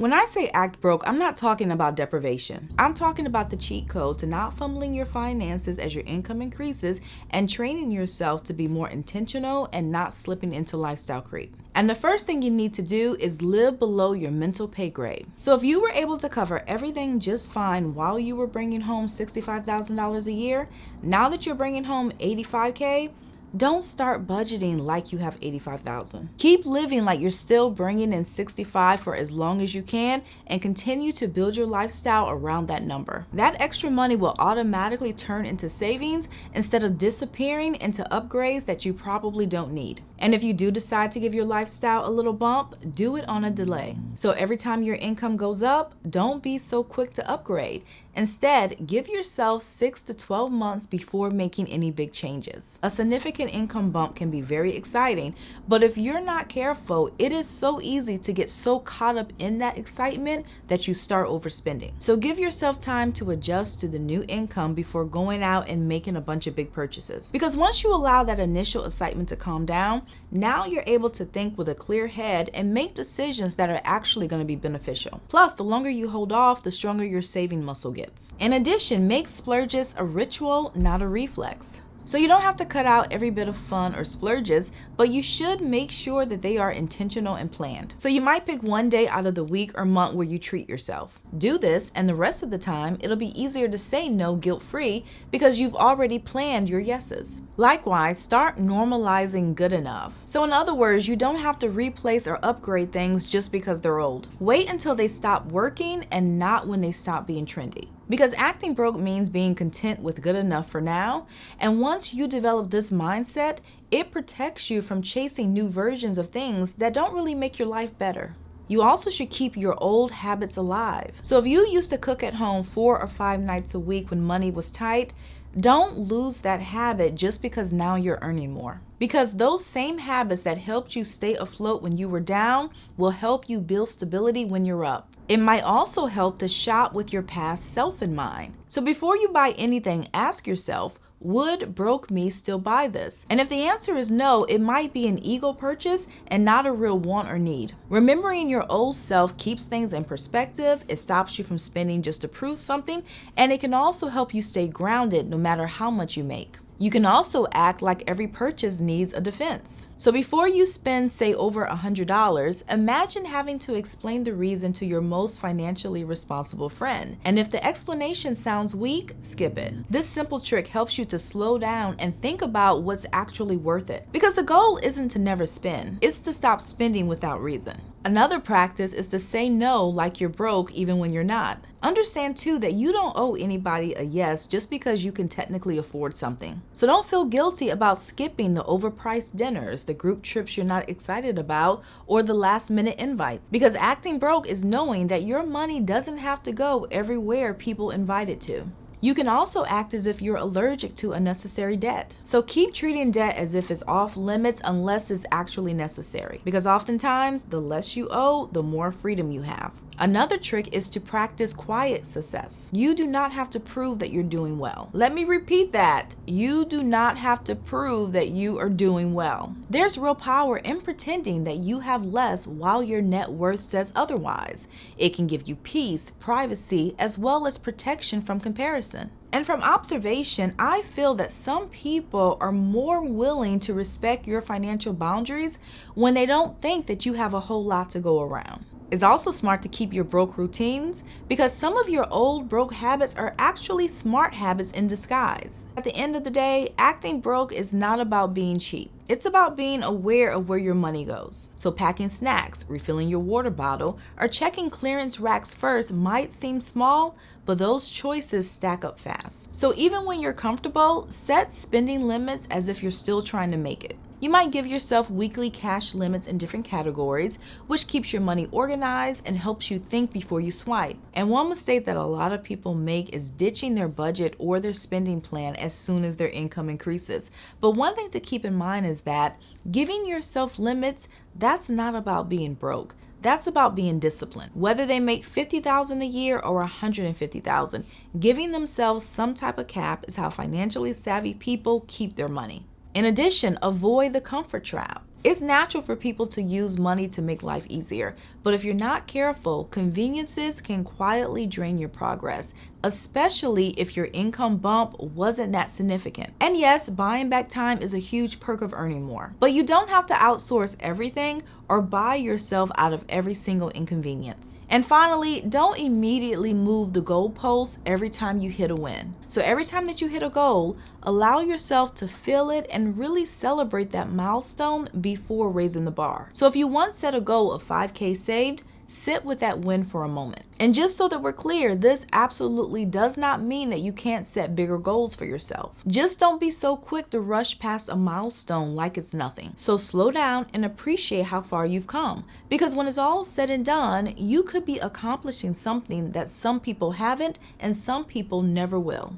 When I say act broke, I'm not talking about deprivation. I'm talking about the cheat code to not fumbling your finances as your income increases and training yourself to be more intentional and not slipping into lifestyle creep. And the first thing you need to do is live below your mental pay grade. So if you were able to cover everything just fine while you were bringing home $65,000 a year, now that you're bringing home $85K, don't start budgeting like you have $85,000. Keep living like you're still bringing in $65 for as long as you can and continue to build your lifestyle around that number. That extra money will automatically turn into savings instead of disappearing into upgrades that you probably don't need. And if you do decide to give your lifestyle a little bump, do it on a delay. So every time your income goes up, don't be so quick to upgrade. Instead, give yourself 6 to 12 months before making any big changes. A significant income bump can be very exciting, but if you're not careful, it is so easy to get so caught up in that excitement that you start overspending. So give yourself time to adjust to the new income before going out and making a bunch of big purchases. Because once you allow that initial excitement to calm down, now you're able to think with a clear head and make decisions that are actually going to be beneficial. Plus, the longer you hold off, the stronger your saving muscle gets. In addition, make splurges a ritual, not a reflex. So you don't have to cut out every bit of fun or splurges, but you should make sure that they are intentional and planned. So you might pick one day out of the week or month where you treat yourself. Do this, and the rest of the time, it'll be easier to say no guilt-free because you've already planned your yeses. Likewise, start normalizing good enough. So in other words, you don't have to replace or upgrade things just because they're old. Wait until they stop working and not when they stop being trendy. Because acting broke means being content with good enough for now, and once you develop this mindset, it protects you from chasing new versions of things that don't really make your life better. You also should keep your old habits alive. So if you used to cook at home 4 or 5 nights a week when money was tight, don't lose that habit just because now you're earning more. Because those same habits that helped you stay afloat when you were down will help you build stability when you're up. It might also help to shop with your past self in mind. So before you buy anything, ask yourself, would broke me still buy this? And if the answer is no, it might be an ego purchase and not a real want or need. Remembering your old self keeps things in perspective, it stops you from spending just to prove something, and it can also help you stay grounded no matter how much you make. You can also act like every purchase needs a defense. So before you spend, say, over $100, imagine having to explain the reason to your most financially responsible friend. And if the explanation sounds weak, skip it. This simple trick helps you to slow down and think about what's actually worth it. Because the goal isn't to never spend, it's to stop spending without reason. Another practice is to say no like you're broke even when you're not. Understand too that you don't owe anybody a yes just because you can technically afford something. So don't feel guilty about skipping the overpriced dinners, the group trips you're not excited about, or the last-minute invites. Because acting broke is knowing that your money doesn't have to go everywhere people invite it to. You can also act as if you're allergic to unnecessary debt. So keep treating debt as if it's off limits unless it's actually necessary. Because oftentimes, the less you owe, the more freedom you have. Another trick is to practice quiet success. You do not have to prove that you're doing well. Let me repeat that. You do not have to prove that you are doing well. There's real power in pretending that you have less while your net worth says otherwise. It can give you peace, privacy, as well as protection from comparison. And from observation, I feel that some people are more willing to respect your financial boundaries when they don't think that you have a whole lot to go around. It's also smart to keep your broke routines because some of your old broke habits are actually smart habits in disguise. At the end of the day, acting broke is not about being cheap. It's about being aware of where your money goes. So packing snacks, refilling your water bottle, or checking clearance racks first might seem small, but those choices stack up fast. So even when you're comfortable, set spending limits as if you're still trying to make it. You might give yourself weekly cash limits in different categories, which keeps your money organized and helps you think before you swipe. And one mistake that a lot of people make is ditching their budget or their spending plan as soon as their income increases. But one thing to keep in mind is that giving yourself limits, that's not about being broke. That's about being disciplined. Whether they make $50,000 a year or $150,000, giving themselves some type of cap is how financially savvy people keep their money. In addition, avoid the comfort trap. It's natural for people to use money to make life easier, but if you're not careful, conveniences can quietly drain your progress, especially if your income bump wasn't that significant. And yes, buying back time is a huge perk of earning more, but you don't have to outsource everything or buy yourself out of every single inconvenience. And finally, don't immediately move the goalposts every time you hit a win. So every time that you hit a goal, allow yourself to feel it and really celebrate that milestone before raising the bar. So if you once set a goal of 5K saved, sit with that win for a moment. And just so that we're clear, this absolutely does not mean that you can't set bigger goals for yourself. Just don't be so quick to rush past a milestone like it's nothing. So slow down and appreciate how far you've come. Because when it's all said and done, you could be accomplishing something that some people haven't and some people never will.